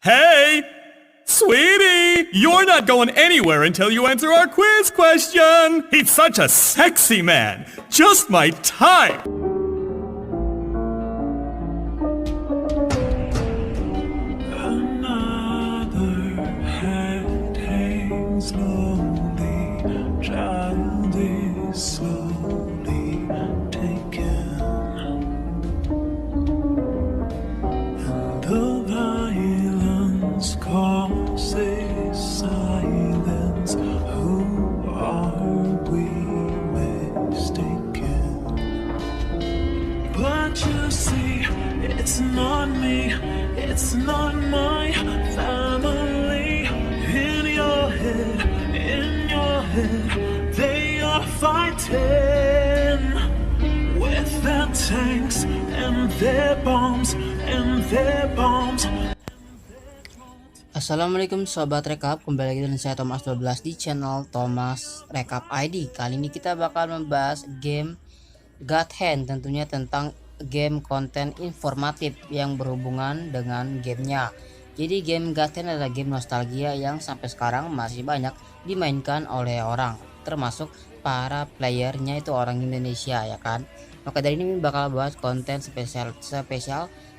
Hey, sweetie, you're not going anywhere until you answer our quiz question. He's such a sexy man. Just my type. Another hand hangs lonely, child is slowly taken, and the violence causes silence. Who are we mistaken? But you see, it's not me, it's not my family. In your head, they are fighting with their tanks and their bombs and their bombs. Assalamualaikum sobat rekap, kembali lagi dengan saya Thomas 12 di channel Thomas Rekap ID. Kali ini kita bakal membahas game God Hand, tentunya tentang game konten informatif yang berhubungan dengan gamenya. Jadi game God Hand adalah game nostalgia yang sampai sekarang masih banyak dimainkan oleh orang, termasuk para playernya itu orang Indonesia, ya kan. Maka dari ini Mimin bakal bahas konten spesial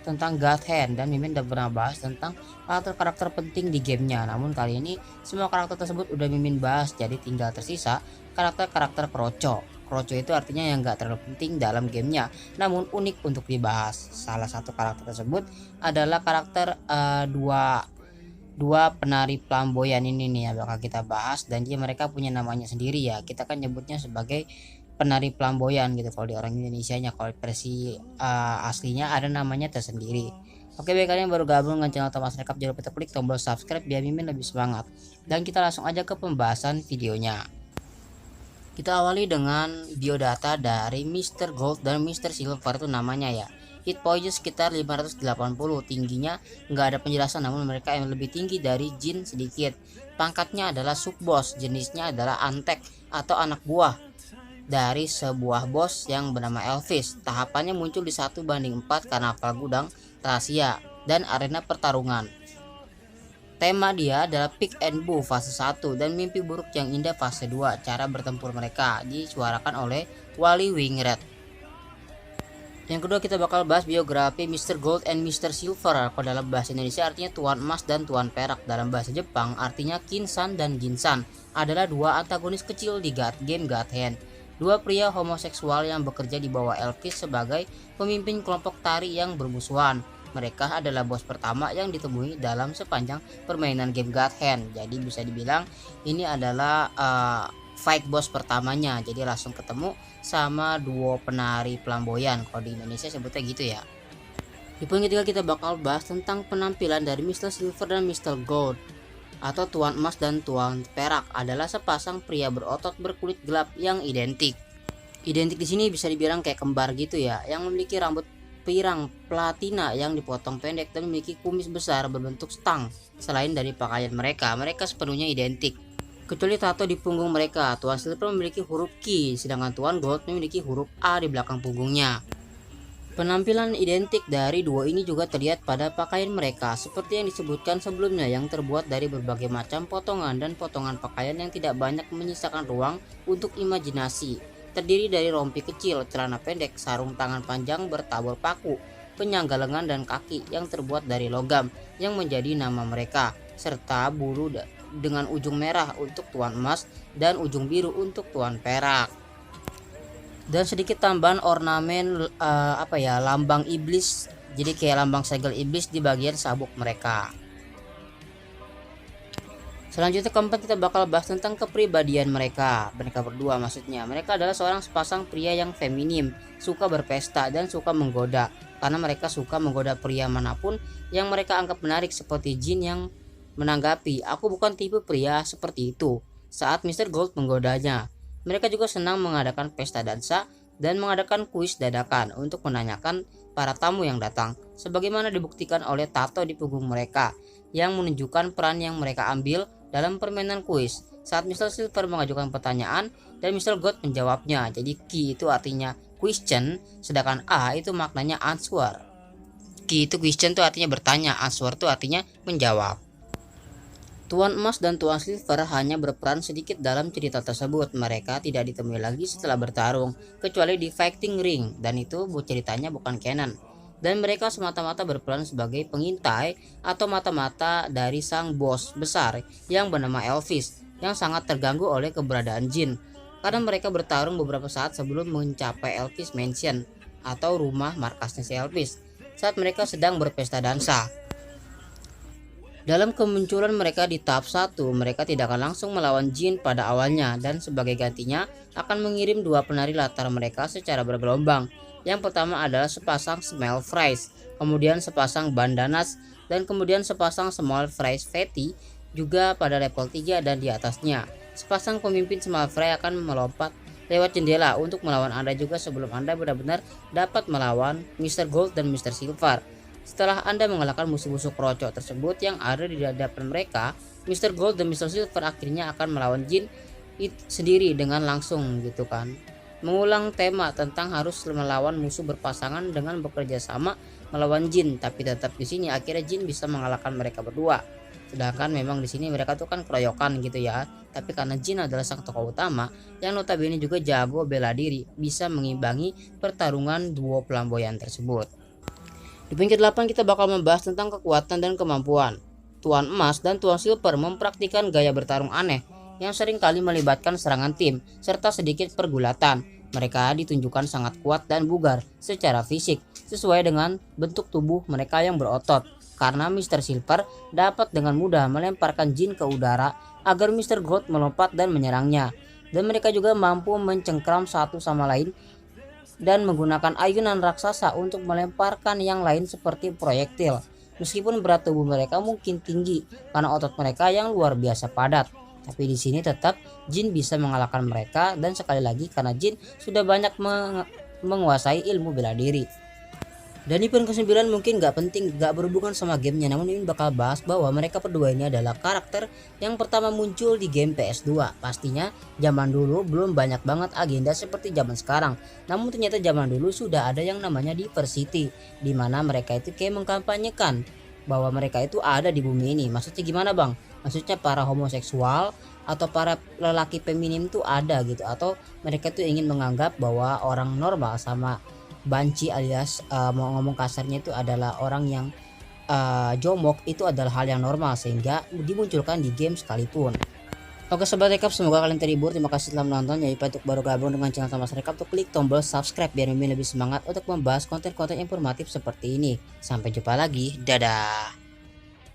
tentang God Hand, dan Mimin udah pernah bahas tentang karakter-karakter penting di gamenya. Namun kali ini semua karakter tersebut udah Mimin bahas, jadi tinggal tersisa karakter-karakter kroco. Kroco itu artinya yang gak terlalu penting dalam gamenya, namun unik untuk dibahas. Salah satu karakter tersebut adalah karakter dua penari flamboyan ini nih, yang bakal kita bahas, dan mereka punya namanya sendiri ya. Kita kan nyebutnya sebagai penari flamboyan gitu kalau di orang Indonesianya. Kalau versi aslinya ada namanya tersendiri. Oke, bagi kalian yang baru gabung dengan channel Thomas Rekap, jangan lupa klik tombol subscribe biar Mimin lebih semangat. Dan kita langsung aja ke pembahasan videonya. Kita awali dengan biodata dari Mr. Gold dan Mr. Silver, itu namanya ya. Hit poinnya sekitar 580, tingginya nggak ada penjelasan, namun mereka yang lebih tinggi dari Jin sedikit. Pangkatnya adalah sub boss, jenisnya adalah antek atau anak buah dari sebuah bos yang bernama Elvis. Tahapannya muncul di 1:4 karnaval gudang rahasia dan arena pertarungan. Tema dia adalah Pick and Boo fase 1 dan Mimpi Buruk yang Indah fase 2. Cara bertempur mereka disuarakan oleh Wally Wingred. Yang kedua kita bakal bahas biografi Mr. Gold and Mr. Silver. Kalau dalam bahasa Indonesia artinya Tuan Emas dan Tuan Perak. Dalam bahasa Jepang artinya Kinsan dan Ginsan. Adalah dua antagonis kecil di game God Hand. Dua pria homoseksual yang bekerja di bawah Elvis sebagai pemimpin kelompok tari yang bermusuhan. Mereka adalah bos pertama yang ditemui dalam sepanjang permainan game God Hand. Jadi bisa dibilang ini adalah fight boss pertamanya. Jadi langsung ketemu sama duo penari flamboyan. Kalau di Indonesia sebutnya gitu ya. Di poin ketiga kita bakal bahas tentang penampilan dari Mr. Silver dan Mr. Gold, atau Tuan Emas dan Tuan Perak adalah sepasang pria berotot berkulit gelap yang identik. Identik di sini bisa dibilang kayak kembar gitu ya, yang memiliki rambut pirang platina yang dipotong pendek dan memiliki kumis besar berbentuk stang. Selain dari pakaian mereka sepenuhnya identik, kecuali tato di punggung mereka. Tuan Silver memiliki huruf Q, sedangkan Tuan Gold memiliki huruf A di belakang punggungnya. Penampilan identik dari dua ini juga terlihat pada pakaian mereka, seperti yang disebutkan sebelumnya, yang terbuat dari berbagai macam potongan dan potongan pakaian yang tidak banyak menyisakan ruang untuk imajinasi. Terdiri dari rompi kecil, celana pendek, sarung tangan panjang bertabur paku, penyangga lengan dan kaki yang terbuat dari logam yang menjadi nama mereka, serta bulu dengan ujung merah untuk Tuan Emas dan ujung biru untuk Tuan Perak. Dan sedikit tambahan ornamen lambang iblis, jadi kayak lambang segel iblis di bagian sabuk mereka. Selanjutnya keempat kita bakal bahas tentang kepribadian mereka berdua maksudnya. Mereka adalah sepasang pria yang feminim, suka berpesta dan suka menggoda, karena mereka suka menggoda pria manapun yang mereka anggap menarik, seperti Jin yang menanggapi, "Aku bukan tipe pria seperti itu," saat Mr. Gold menggodanya. Mereka juga senang mengadakan pesta dansa dan mengadakan kuis dadakan untuk menanyakan para tamu yang datang, sebagaimana dibuktikan oleh tato di punggung mereka yang menunjukkan peran yang mereka ambil dalam permainan kuis saat Mr. Silver mengajukan pertanyaan dan Mr. Gold menjawabnya. Jadi Q itu artinya question, sedangkan A itu maknanya answer. Ki itu question tuh artinya bertanya, answer tuh artinya menjawab. Tuan Emas dan Tuan Silver hanya berperan sedikit dalam cerita tersebut. Mereka tidak ditemui lagi setelah bertarung, kecuali di Fighting Ring, dan itu ceritanya bukan canon. Dan mereka semata-mata berperan sebagai pengintai atau mata-mata dari sang bos besar yang bernama Elvis, yang sangat terganggu oleh keberadaan jin. Karena mereka bertarung beberapa saat sebelum mencapai Elvis Mansion atau rumah markasnya si Elvis, saat mereka sedang berpesta dansa. Dalam kemunculan mereka di tahap 1, mereka tidak akan langsung melawan jin pada awalnya, dan sebagai gantinya akan mengirim dua penari latar mereka secara bergelombang. Yang pertama adalah sepasang small fries, kemudian sepasang bandanas, dan kemudian sepasang small fries fatty juga pada level 3 dan di atasnya. Sepasang pemimpin small fry akan melompat lewat jendela untuk melawan Anda juga sebelum Anda benar-benar dapat melawan Mr. Gold dan Mr. Silver. Setelah Anda mengalahkan musuh-musuh kerocok tersebut yang ada di hadapan mereka, Mr. Gold dan Mr. Silver akhirnya akan melawan jin sendiri dengan langsung gitu kan. Mengulang tema tentang harus melawan musuh berpasangan dengan bekerja sama melawan jin, tapi tetap di sini akhirnya jin bisa mengalahkan mereka berdua. Sedangkan memang di sini mereka tuh kan keroyokan gitu ya. Tapi karena jin adalah sang tokoh utama yang notabene juga jago bela diri, bisa mengimbangi pertarungan duo pelamboyan tersebut. Di peringkat 8 kita bakal membahas tentang kekuatan dan kemampuan. Tuan Emas dan Tuan Silver mempraktikkan gaya bertarung aneh yang sering kali melibatkan serangan tim serta sedikit pergulatan. Mereka ditunjukkan sangat kuat dan bugar secara fisik sesuai dengan bentuk tubuh mereka yang berotot. Karena Mr. Silver dapat dengan mudah melemparkan jin ke udara agar Mr. Gold melompat dan menyerangnya. Dan mereka juga mampu mencengkram satu sama lain dan menggunakan ayunan raksasa untuk melemparkan yang lain seperti proyektil. Meskipun berat tubuh mereka mungkin tinggi karena otot mereka yang luar biasa padat, tapi di sini tetap jin bisa mengalahkan mereka, dan sekali lagi karena jin sudah banyak menguasai ilmu bela diri. Dan di poin ke-9 mungkin gak penting, gak berhubungan sama gamenya, namun ini bakal bahas bahwa mereka berdua ini adalah karakter yang pertama muncul di game PS2. Pastinya zaman dulu belum banyak banget agenda seperti zaman sekarang, namun ternyata zaman dulu sudah ada yang namanya Diversity, dimana mereka itu kayak mengkampanyekan bahwa mereka itu ada di bumi ini. Maksudnya gimana bang? Maksudnya para homoseksual atau para lelaki feminim tuh ada gitu, atau mereka tuh ingin menganggap bahwa orang normal sama banci alias mau ngomong kasarnya itu adalah orang yang jomok itu adalah hal yang normal, sehingga dimunculkan di game sekalipun. Oke sobat rekap, semoga kalian terhibur. Terima kasih telah menonton. Jangan lupa untuk baru gabung dengan channel Thomas Rekap untuk klik tombol subscribe biar Mimin lebih semangat untuk membahas konten-konten informatif seperti ini. Sampai jumpa lagi, dadah.